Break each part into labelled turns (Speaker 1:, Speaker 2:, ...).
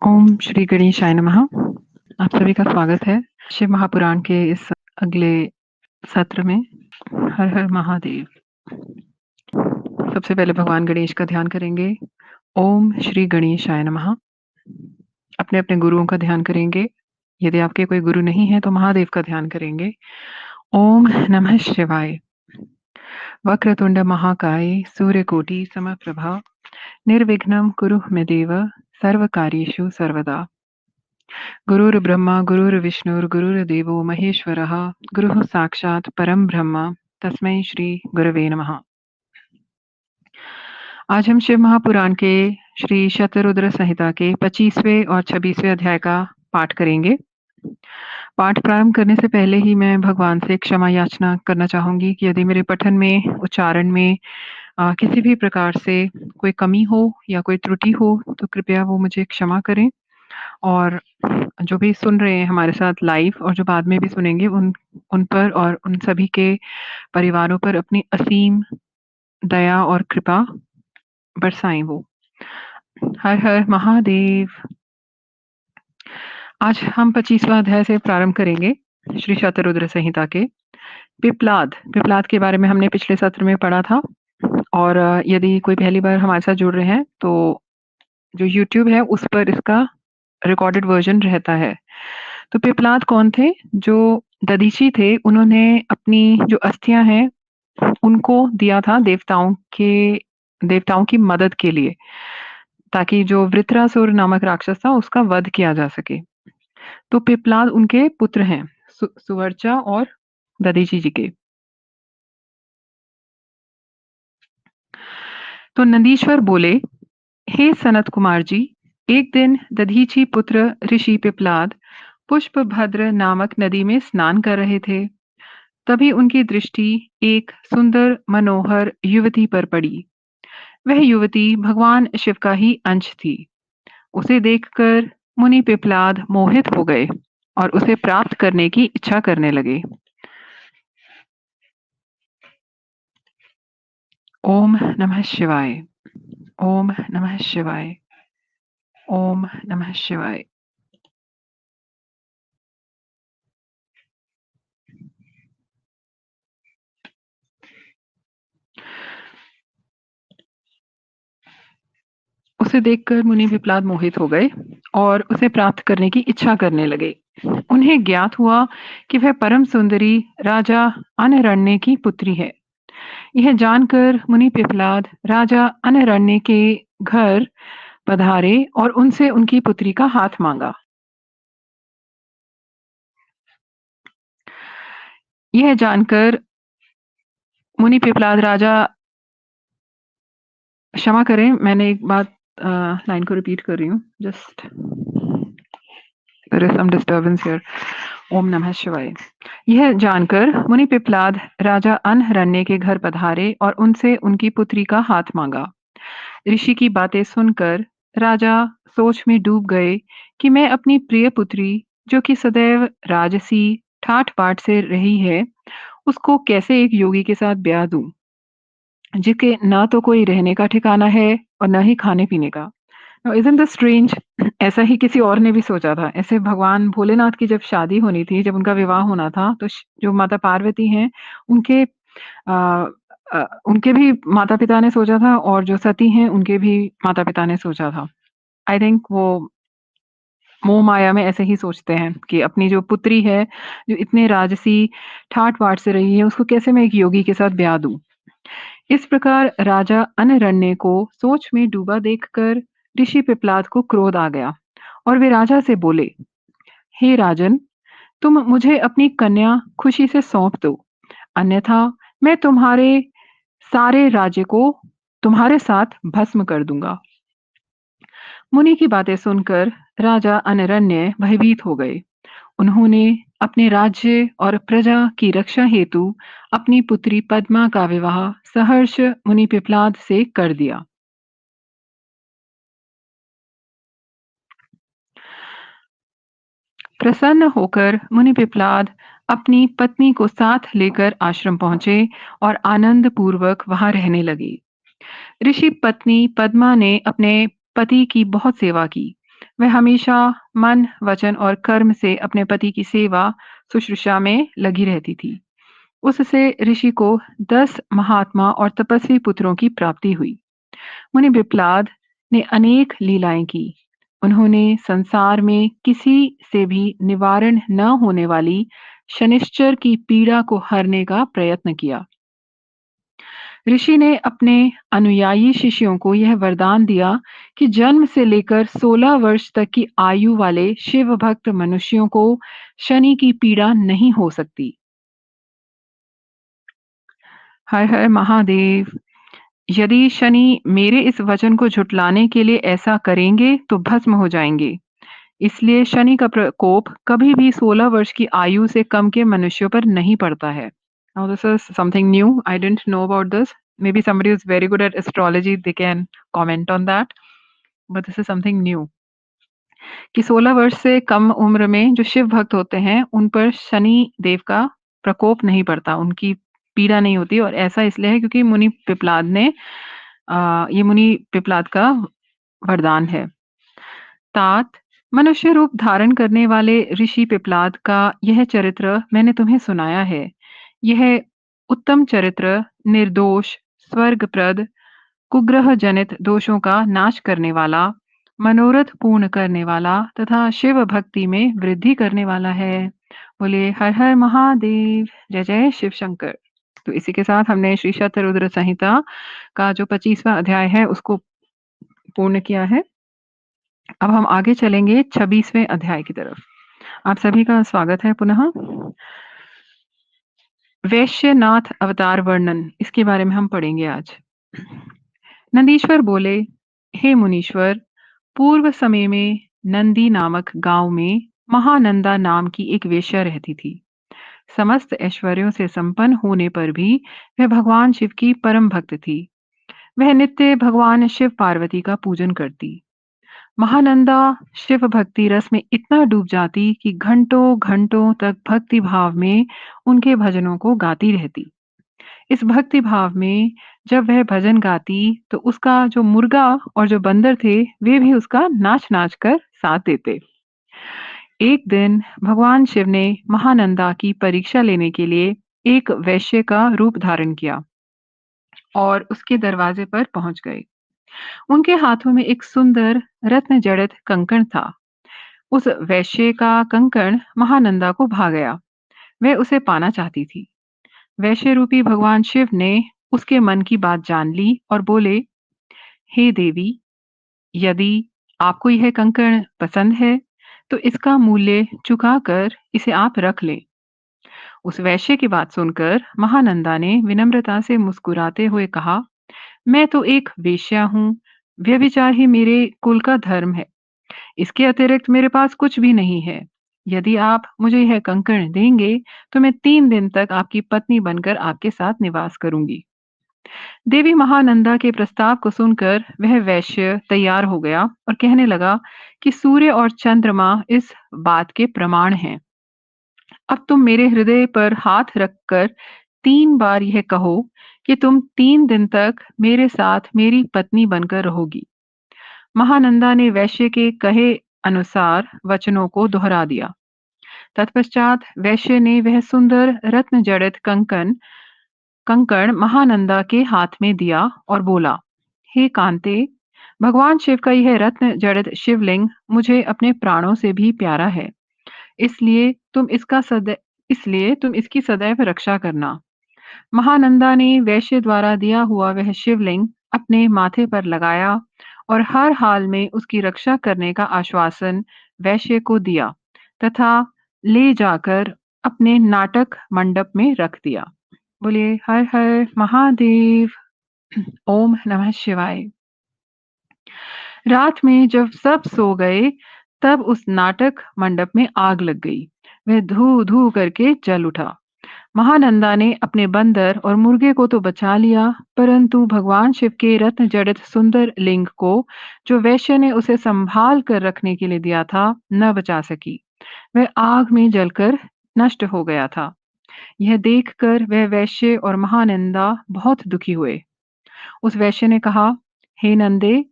Speaker 1: ओम श्री गणेशाय नमः। आप सभी का स्वागत है शिव महापुराण के इस अगले सत्र में। हर हर महादेव। सबसे पहले भगवान गणेश का ध्यान करेंगे। ओम श्री गणेशाय नमः। अपने अपने गुरुओं का ध्यान करेंगे। यदि आपके कोई गुरु नहीं है तो महादेव का ध्यान करेंगे। ओम नमः शिवाय। वक्रतुंड महाकाय सूर्यकोटि समप्रभा निर्विघ्नं कुरु मे देव सर्वकार्येषु सर्वदा। गुरुर्ब्रह्मा गुरुर्विष्णुर्गुरुर्देवो महेश्वरः गुरुः साक्षात् परं ब्रह्म तस्मै श्री गुरवे नमः। आज हम शिव महापुराण के श्री शतरुद्र संहिता के 25वें और 26वें अध्याय का पाठ करेंगे। पाठ प्रारंभ करने से पहले ही मैं भगवान से क्षमा याचना करना चाहूंगी कि यदि मेरे पठन में, उच्चारण में किसी भी प्रकार से कोई कमी हो या कोई त्रुटि हो तो कृपया वो मुझे क्षमा करें। और जो भी सुन रहे हैं हमारे साथ लाइव और जो बाद में भी सुनेंगे उन पर और उन सभी के परिवारों पर अपनी असीम दया और कृपा बरसाएं वो। हर हर महादेव। आज हम 25वां अध्याय से प्रारंभ करेंगे श्री शतरुद्र संहिता के। पिप्लाद के बारे में हमने पिछले सत्र में पढ़ा था। और यदि कोई पहली बार हमारे साथ जुड़ रहे हैं तो जो यूट्यूब है उस पर इसका रिकॉर्डेड वर्जन रहता है। तो पिप्लाद कौन थे? जो दधीची थे, उन्होंने अपनी जो अस्थियां हैं उनको दिया था देवताओं की मदद के लिए, ताकि जो वृत्रासुर नामक राक्षस था उसका वध किया जा सके। तो पिप्लाद उनके पुत्र हैं, सुवर्चा और दधीची जी के। तो नंदीश्वर बोले, हे सनत कुमार जी, एक दिन दधीची पुत्र ऋषि पिप्लाद पुष्पभद्र नामक नदी में स्नान कर रहे थे। तभी उनकी दृष्टि एक सुंदर मनोहर युवती पर पड़ी। वह युवती भगवान शिव का ही अंश थी। उसे देखकर मुनि पिप्लाद मोहित हो गए और उसे प्राप्त करने की इच्छा करने लगे। ओम नमः शिवाय। ओम नमः शिवाय। ओम नमः शिवाय। उसे देखकर मुनि पिप्लाद मोहित हो गए और उसे प्राप्त करने की इच्छा करने लगे। उन्हें ज्ञात हुआ कि वह परम सुंदरी राजा अनरण्य की पुत्री है। यह जानकर मुनि पिप्लाद राजा अनरण्य के घर पधारे और उनसे उनकी पुत्री का हाथ मांगा। यह जानकर मुनि पिप्लाद राजा, क्षमा करें मैंने एक बात लाइन को रिपीट कर रही हूँ, just there is some disturbance here. ओम नमः शिवाय। यह जानकर मुनि पिप्लाद राजा अनरण्य के घर पधारे और उनसे उनकी पुत्री का हाथ मांगा। ऋषि की बातें सुनकर राजा सोच में डूब गए कि मैं अपनी प्रिय पुत्री, जो कि सदैव राजसी ठाठ बाट से रही है, उसको कैसे एक योगी के साथ ब्याह दूं, जिसके ना तो कोई रहने का ठिकाना है और ना ही खाने पीने का। Isn't that strange? ऐसा ही किसी और ने भी सोचा था। ऐसे भगवान भोलेनाथ की जब शादी होनी थी, जब उनका विवाह होना था, तो जो माता पार्वती हैं उनके उनके भी माता पिता ने सोचा था और जो सती हैं उनके भी माता पिता ने सोचा था। आई थिंक वो मोह माया में ऐसे ही सोचते हैं कि अपनी जो पुत्री है, जो इतने राजसी ठाट बाट से रही है, उसको कैसे मैं एक योगी के साथ ब्याह दूं। इस प्रकार राजा अनरण्य को सोच में डूबा देखकर ऋषि पिप्लाद को क्रोध आ गया और वे राजा से बोले, हे राजन, तुम मुझे अपनी कन्या खुशी से सौंप दो, अन्यथा मैं तुम्हारे सारे राज्य को तुम्हारे साथ भस्म कर दूंगा। मुनि की बातें सुनकर राजा अनरण्य भयभीत हो गए। उन्होंने अपने राज्य और प्रजा की रक्षा हेतु अपनी पुत्री पद्मा का विवाह सहर्ष मुनि पिप्लाद से कर दिया। प्रसन्न होकर मुनि पिप्लाद अपनी पत्नी को साथ लेकर आश्रम पहुंचे और आनंद पूर्वक वहां रहने लगे। ऋषि पत्नी पद्मा ने अपने पति की बहुत सेवा की। वह हमेशा मन, वचन और कर्म से अपने पति की सेवा, शुश्रूषा में लगी रहती थी। उससे ऋषि को 10 महात्मा और तपस्वी पुत्रों की प्राप्ति हुई। मुनि पिप्लाद ने अनेक लीलाएं की। उन्होंने संसार में किसी से भी निवारण न होने वाली शनिश्चर की पीड़ा को हरने का प्रयत्न किया। ऋषि ने अपने अनुयायी शिष्यों को यह वरदान दिया कि जन्म से लेकर 16 वर्ष तक की आयु वाले शिव भक्त मनुष्यों को शनि की पीड़ा नहीं हो सकती। हर हर महादेव। यदि शनि मेरे इस वचन को झुठलाने के लिए ऐसा करेंगे तो भस्म हो जाएंगे। इसलिए शनि का प्रकोप कभी भी 16 वर्ष की आयु से कम के मनुष्यों पर नहीं पड़ता है। Now this is something new. I didn't know about this. Maybe somebody who's very good at astrology, they can comment on that. But this is something new. कि 16 वर्ष से कम उम्र में जो शिव भक्त होते हैं, उन पर शनि देव का प्रकोप नहीं पड़ता, उनकी पीड़ा नहीं होती और ऐसा इसलिए है क्योंकि मुनि पिप्लाद ने ये मुनि पिप्लाद का वरदान है। तात मनुष्य रूप धारण करने वाले ऋषि पिप्लाद का यह चरित्र मैंने तुम्हें सुनाया है। यह उत्तम चरित्र निर्दोष, स्वर्गप्रद, कुग्रह जनित दोषों का नाश करने वाला, मनोरथ पूर्ण करने वाला तथा शिव भक्ति में वृद्धि करने वाला है। बोलिए हर हर महादेव, जय जय शिव शंकर। तो इसी के साथ हमने श्री शतरुद्र संहिता का जो 25वां अध्याय है उसको पूर्ण किया है। अब हम आगे चलेंगे 26वें अध्याय की तरफ। आप सभी का स्वागत है पुनः। वैश्यनाथ अवतार वर्णन, इसके बारे में हम पढ़ेंगे आज। नंदीश्वर बोले, हे मुनीश्वर, पूर्व समय में नंदी नामक गांव में महानंदा नाम की एक वेश्या रहती थी। समस्त ऐश्वर्यों से संपन्न होने पर भी वह भगवान शिव की परम भक्त थी। वह नित्य भगवान शिव पार्वती का पूजन करती। महानंदा शिव भक्ति रस में इतना डूब जाती कि घंटों घंटों तक भक्ति भाव में उनके भजनों को गाती रहती। इस भक्ति भाव में जब वह भजन गाती तो उसका जो मुर्गा और जो बंदर थे वे भी उसका नाच नाच कर साथ देते। एक दिन भगवान शिव ने महानंदा की परीक्षा लेने के लिए एक वैश्य का रूप धारण किया और उसके दरवाजे पर पहुंच गए। उनके हाथों में एक सुंदर रत्न जड़ित कंकण था। उस वैश्य का कंकण महानंदा को भा गया। वह उसे पाना चाहती थी। वैश्य रूपी भगवान शिव ने उसके मन की बात जान ली और बोले, हे देवी, यदि आपको यह कंकण पसंद है तो इसका मूल्य चुकाकर इसे आप रख लें। उस वैश्य की बात सुनकर महानंदा ने विनम्रता से मुस्कुराते हुए कहा, मैं तो एक वेश्या हूँ। व्यभिचार ही मेरे कुल का धर्म है। इसके अतिरिक्त मेरे पास कुछ भी नहीं है। यदि आप मुझे यह कंकण देंगे तो मैं 3 दिन तक आपकी पत्नी बनकर आपके साथ निवास करूंगी। देवी महानंदा के प्रस्ताव को सुनकर वह वैश्य तैयार हो गया और कहने लगा कि सूर्य और चंद्रमा इस बात के प्रमाण हैं। अब तुम मेरे हृदय पर हाथ रखकर 3 बार यह कहो कि तुम 3 दिन तक मेरे साथ मेरी पत्नी बनकर रहोगी। महानंदा ने वैश्य के कहे अनुसार वचनों को दोहरा दिया। तत्पश्चात वैश्य ने वह सुंदर रत्न जड़ित कंकण महानंदा के हाथ में दिया और बोला, हे कांते, भगवान शिव का यह रत्न जड़ित शिवलिंग मुझे अपने प्राणों से भी प्यारा है। इसलिए तुम इसकी सदैव रक्षा करना। महानंदा ने वैश्य द्वारा दिया हुआ वह शिवलिंग अपने माथे पर लगाया और हर हाल में उसकी रक्षा करने का आश्वासन वैश्य को दिया तथा ले जाकर अपने नाटक मंडप में रख दिया। बोलिए हर हर महादेव। ओम नमः शिवाय। रात में जब सब सो गए तब उस नाटक मंडप में आग लग गई। वह धू धू करके जल उठा। महानंदा ने अपने बंदर और मुर्गे को तो बचा लिया, परंतु भगवान शिव के रत्न जड़ित सुंदर लिंग को जो वैश्य ने उसे संभाल कर रखने के लिए दिया था न बचा सकी। वह आग में जलकर नष्ट हो गया था। यह देखकर वह वैश्य और महानंदा बहुत दुखी हुए। उस वैश्य ने कहा, हे नंदे,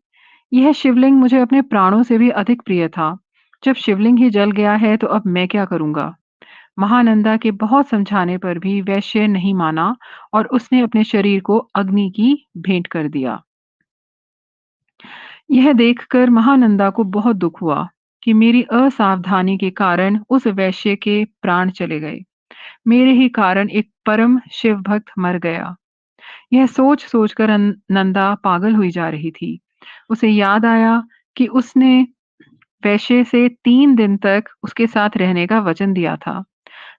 Speaker 1: यह शिवलिंग मुझे अपने प्राणों से भी अधिक प्रिय था। जब शिवलिंग ही जल गया है तो अब मैं क्या करूँगा? महानंदा के बहुत समझाने पर भी वैश्य नहीं माना और उसने अपने शरीर को अग्नि की भेंट कर दिया। यह देखकर महानंदा को बहुत दुख हुआ कि मेरी असावधानी के कारण उस वैश्य के प्राण चले गए। मेरे ही कारण एक परम शिव भक्त मर गया। यह सोच-सोच कर नंदा पागल हुई जा रही थी। उसे याद आया कि उसने वैश्य से 3 दिन तक उसके साथ रहने का वचन दिया था।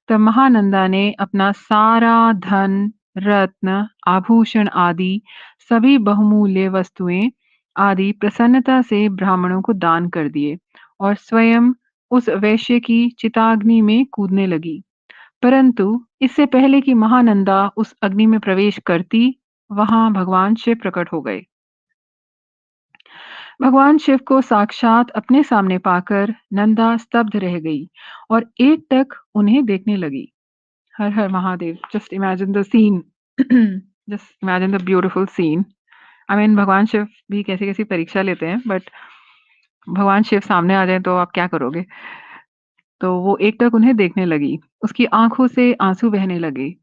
Speaker 1: तब महानंदा ने अपना सारा धन, रत्न, आभूषण आदि सभी बहुमूल्य वस्तुएं आदि प्रसन्नता से ब्राह्मणों को दान कर दिए और स्वयं उस वैश्य की चिताग्नि में कूदने लगी। परंतु इससे पहले कि महानंदा उस अग्नि में प्रवेश करती, वहां भगवान शिव प्रकट हो गए। भगवान शिव को साक्षात अपने सामने पाकर नंदा स्तब्ध रह गई और एकटक उन्हें देखने लगी। हर हर Mahadev! Just imagine the scene. Just imagine the beautiful scene. I mean भगवान शिव भी कैसी-कैसी परीक्षा लेते हैं, बट भगवान शिव सामने आ जाएँ तो आप क्या करोगे? तो वो एकटक उन्हें देखने लगी। उसकी आँखों से आँसू बहने लगे।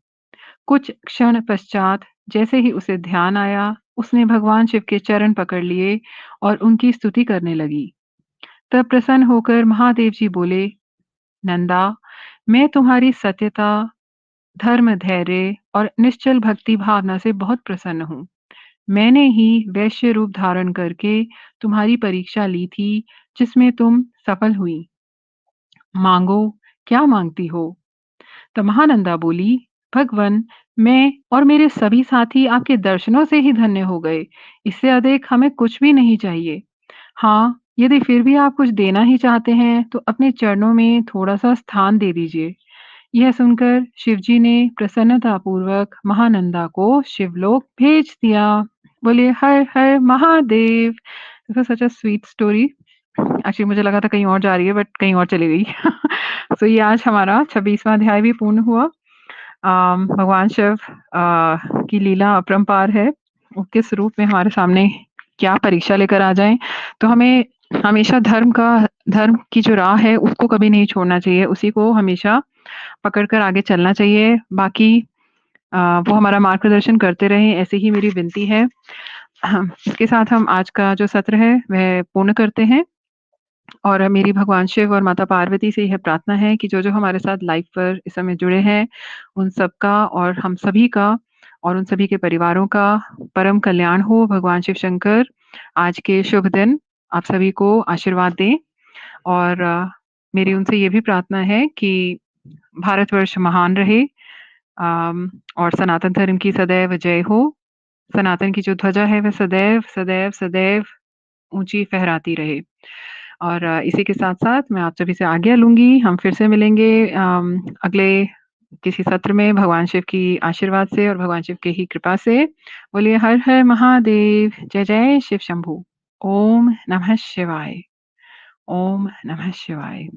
Speaker 1: कुछ क्षण पश्चात जैसे ही उसे ध्यान आया, उसने भगवान शिव के चरण पकड़ लिए और उनकी स्तुति करने लगी। तब प्रसन्न होकर महादेव जी बोले, "नंदा, मैं तुम्हारी सत्यता, धर्म, धैर्य और निश्चल भक्ति भावना से बहुत प्रसन्न हूँ। मैंने ही वैश्य रूप धारण करके तुम्हारी परीक्षा ली थी, जिसमें तुम सफल हुई। माँगो, क्या माँगती हो?" तब महानंदा बोली, "भगवन, मैं और मेरे सभी साथी आपके दर्शनों से ही धन्य हो गए। इससे अधिक हमें कुछ भी नहीं चाहिए। हाँ, यदि फिर भी आप कुछ देना ही चाहते हैं, तो अपने चरणों में थोड़ा-सा स्थान दे दीजिए।" यह सुनकर शिवजी ने प्रसन्नतापूर्वक महानंदा को शिवलोक भेज दिया। बोलिए हर हर Mahadev. This was such a sweet story. Actually मुझे लगा था कहीं और जा रही है, बट कहीं और चली गई। सो ये आज हमारा 26वां अध्याय भी पूर्ण हुआ। भगवान शिव की लीला अपरंपार है। वो किस रूप में हमारे सामने क्या परीक्षा लेकर आ जाएँ। तो हमें हमेशा धर्म की जो राह है उसको कभी नहीं छोड़ना चाहिए। उसी को हमेशा पकड़ कर आगे चलना चाहिए। बाकी वो हमारा मार्गदर्शन करते रहें, ऐसी ही मेरी विनती है। इसके साथ हम आज का जो सत्र है वह पूर्ण करते हैं और मेरी भगवान शिव और माता पार्वती से यह प्रार्थना है कि जो-जो हमारे साथ लाइव पर इस समय जुड़े हैं, उन सबका और हम सभी का और उन सभी के परिवारों का परम कल्याण हो। भगवान शिव शंकर आज के शुभ दिन आप सभी को आशीर्वाद दें और मेरी उनसे ये भी प्रार्थना है कि भारतवर्ष महान रहे और सनातन धर्म की सदैव जय हो। सनातन की जो ध्वजा है वह सदैव, सदैव, सदैव ऊँची फहराती रहे। और इसी के साथ-साथ मैं आप सभी से आज्ञा लूँगी। हम फिर से मिलेंगे अगले किसी सत्र में भगवान शिव की आशीर्वाद से और भगवान शिव की ही कृपा से। बोलिए हर हर महादेव! जय जय शिव शंभू। ओम नमः शिवाय। ओम नमः शिवाय।